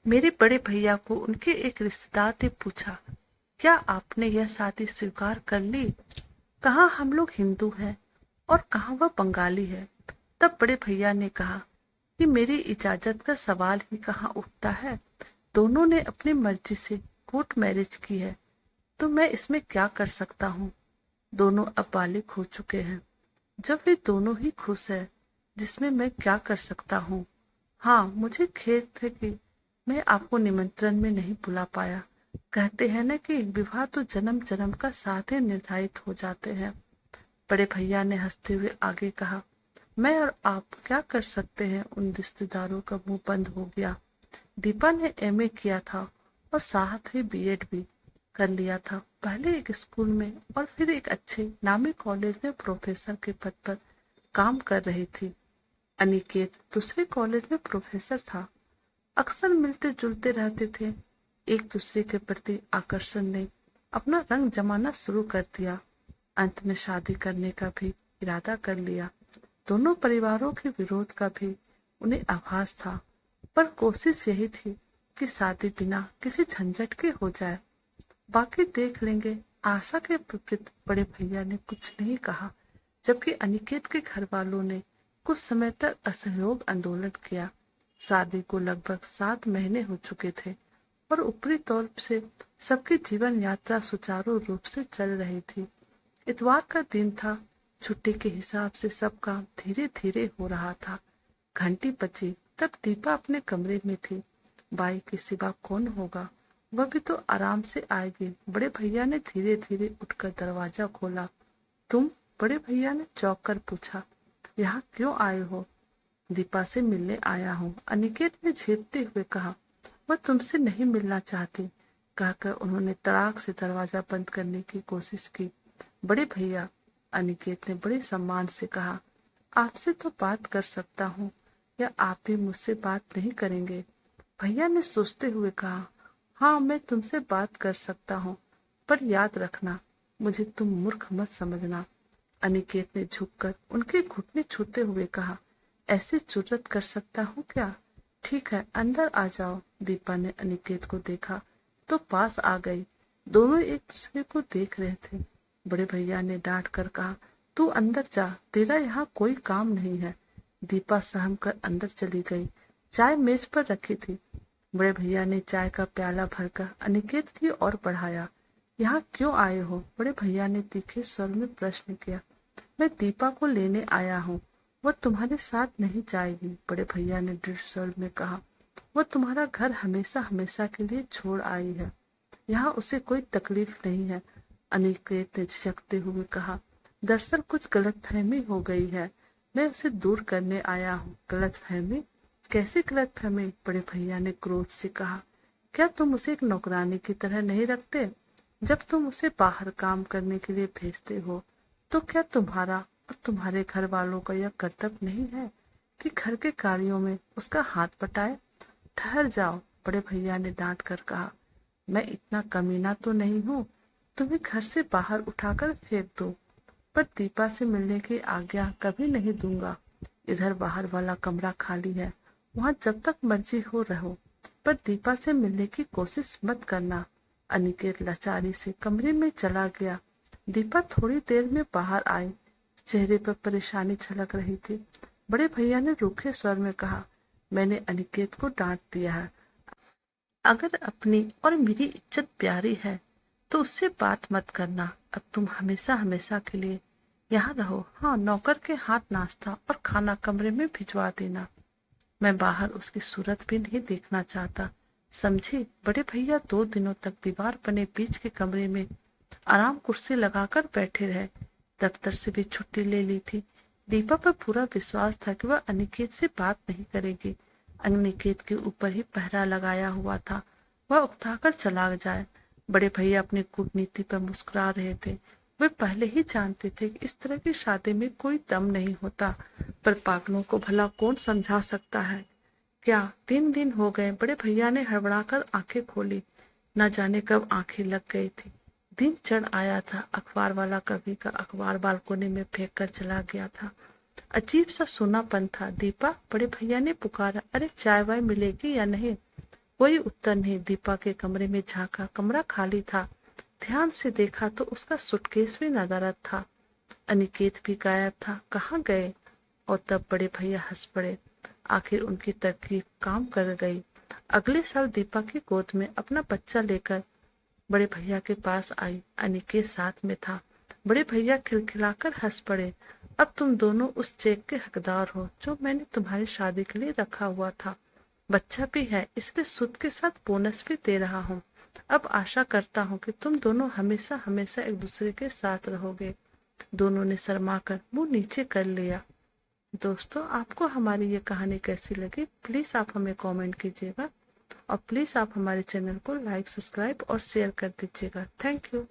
मेरे बड़े भैया को उनके एक रिश्तेदार ने पूछा, क्या आपने यह शादी स्वीकार कर ली? कहाँ हम लोग हिंदू हैं और कहाँ वह बंगाली है। तब बड़े भैया ने कहा कि मेरी इजाजत का सवाल ही कहाँ उठता है। दोनों ने अपनी मर्जी से कोर्ट मैरिज की है, तो मैं इसमें क्या कर सकता हूँ। दोनों अब बालिग हो चुके हैं। जब वे दोनों ही खुश है, जिसमें मैं क्या कर सकता हूँ। हाँ, मुझे खेद है कि मैं आपको निमंत्रण में नहीं बुला पाया। कहते हैं न कि विवाह तो जन्म जन्म का साथ ही निर्धारित हो जाते हैं। बड़े भैया ने हंसते हुए आगे कहा, मैं और आप क्या कर सकते हैं। उन रिश्तेदारों का मुंह बंद हो गया। दीपा ने एमए किया था और साथ ही बीएड भी कर लिया था। पहले एक स्कूल में और फिर एक अच्छे नामी कॉलेज में प्रोफेसर के पद पर काम कर रही थी। अनिकेत दूसरे कॉलेज में प्रोफेसर था। अक्सर मिलते जुलते रहते थे। एक दूसरे के प्रति आकर्षण ने अपना रंग जमाना शुरू कर दिया। अंत में शादी करने का भी इरादा कर लिया। दोनों परिवारों के विरोध का भी उन्हें आभास था, पर कोशिश यही थी कि शादी बिना किसी झंझट के हो जाए। बाकी देख लेंगे। आशा के विपरीत बड़े भैया ने कुछ नहीं कहा, जबकि अनिकेत के घर वालों ने कुछ समय तक असहयोग आंदोलन किया। शादी को लगभग 7 महीने हो चुके थे और ऊपरी तौर से सबकी जीवन यात्रा सुचारू रूप से चल रही थी। इतवार का दिन था। छुट्टी के हिसाब से सब काम धीरे धीरे हो रहा था। घंटी बजी तब दीपा अपने कमरे में थी। बाई के सिवा कौन होगा, वह भी तो आराम से आएगी। बड़े भैया ने धीरे धीरे उठकर दरवाजा खोला। तुम? बड़े भैया ने चौंक कर पूछा। यहाँ क्यों आए हो? दीपा से मिलने आया हूँ, अनिकेत ने झेपते हुए कहा। वह तुमसे नहीं मिलना चाहती, कहकर उन्होंने तड़ाक से दरवाजा बंद करने की कोशिश की। बड़े भैया, अनिकेत ने बड़े सम्मान से कहा, आपसे तो बात कर सकता हूँ, या आप भी मुझसे बात नहीं करेंगे? भैया ने सोचते हुए कहा, हाँ मैं तुमसे बात कर सकता हूँ, पर याद रखना मुझे तुम मूर्ख मत समझना। अनिकेत ने झुककर उनके घुटने छूते हुए कहा, ऐसे जुर्रत कर सकता हूँ क्या? ठीक है, अंदर आ जाओ। दीपा ने अनिकेत को देखा तो पास आ गई। दोनों एक दूसरे को देख रहे थे। बड़े भैया ने डांट कर कहा, तू अंदर जा, तेरा यहाँ कोई काम नहीं है। दीपा सहम कर अंदर चली गई। चाय मेज पर रखी थी। बड़े भैया ने चाय का प्याला भरकर अनिकेत की ओर बढ़ाया। यहाँ क्यों आए हो? बड़े भैया ने तीखे स्वर में प्रश्न किया। मैं दीपा को लेने आया हूँ, वह तुम्हारे साथ नहीं जाएगी। बड़े भैया ने दृढ़ स्वर में कहा, वह तुम्हारा घर हमेशा हमेशा के लिए छोड़ आई है। यहाँ उसे कोई तकलीफ नहीं है। अनिकेत ने झिझकते हुए कहा, दरअसल कुछ गलतफहमी हो गई है, मैं उसे दूर करने आया हूँ। गलतफहमी? कैसी गलतफहमी? बड़े भैया ने क्रोध से कहा, क्या तुम उसे एक नौकरानी की तरह नहीं रखते? जब तुम उसे बाहर काम करने के लिए भेजते हो, तो क्या तुम्हारा और तुम्हारे घर वालों का यह कर्तव्य नहीं है कि घर के कार्यों में उसका हाथ बटाए? ठहर जाओ, बड़े भैया ने डांट कर कहा, मैं इतना कमीना तो नहीं हूँ तुम्हें घर से बाहर उठाकर फेंक दो, पर दीपा से मिलने की आज्ञा कभी नहीं दूंगा। इधर बाहर वाला कमरा खाली है, वहाँ जब तक मर्जी हो रहो, पर दीपा से मिलने की कोशिश मत करना। अनिकेत लाचारी से कमरे में चला गया। दीपा थोड़ी देर में बाहर आई। चेहरे पर परेशानी झलक रही थी। बड़े भैया ने रूखे स्वर में कहा, मैंने अनिकेत को डांट दिया है। अगर अपनी और मेरी इज्जत प्यारी है तो उससे बात मत करना। अब तुम हमेशा हमेशा के लिए यहाँ रहो। हाँ, नौकर के हाथ नाश्ता और खाना कमरे में भिजवा देना। मैं बाहर उसकी सूरत भी नहीं देखना चाहता, समझी? बड़े भैया 2 दिनों तक दीवार बने बीच के कमरे में आराम कुर्सी लगाकर बैठे रहे। दफ्तर से भी छुट्टी ले ली थी। दीपा पर पूरा विश्वास था कि वह अनिकेत से बात नहीं करेगी। अनिकेत के ऊपर ही पहरा लगाया हुआ था, वह उकताकर चला जाए। बड़े भैया अपनी कूटनीति पर मुस्कुरा रहे थे। वे पहले ही जानते थे कि इस तरह की शादी में कोई दम नहीं होता, पर पागलों को भला कौन समझा सकता है। क्या 3 दिन हो गए? बड़े भैया ने हड़बड़ाकर आंखें खोली। न जाने कब आंखें लग गई थी। दिन चढ़ आया था। अखबार वाला कभी का अखबार बालकोनी में फेंक कर चला गया था। अजीब सा सूनापन था। दीपा, बड़े भैया ने पुकारा, अरे चाय वाय मिलेगी या नहीं? कोई उत्तर नहीं। दीपा के कमरे में झांका, कमरा खाली था। ध्यान से देखा तो उसका सूटकेस भी नदारद था। अनिकेत भी गायब था। कहाँ गए? और तब बड़े भैया हंस पड़े। आखिर उनकी तरकीब काम कर गई। अगले साल दीपा की गोद में अपना बच्चा लेकर बड़े भैया के पास आई। अनिकेत साथ में था। बड़े भैया खिलखिलाकर हंस पड़े। अब तुम दोनों उस चेक के हकदार हो जो मैंने तुम्हारी शादी के लिए रखा हुआ था। बच्चा भी है, इसलिए सूद के साथ बोनस भी दे रहा हूँ। अब आशा करता हूँ कि तुम दोनों हमेशा हमेशा एक दूसरे के साथ रहोगे। दोनों ने शर्माकर मुंह नीचे कर लिया। दोस्तों, आपको हमारी ये कहानी कैसी लगी प्लीज आप हमें कमेंट कीजिएगा और प्लीज आप हमारे चैनल को लाइक, सब्सक्राइब और शेयर कर दीजिएगा। Thank you.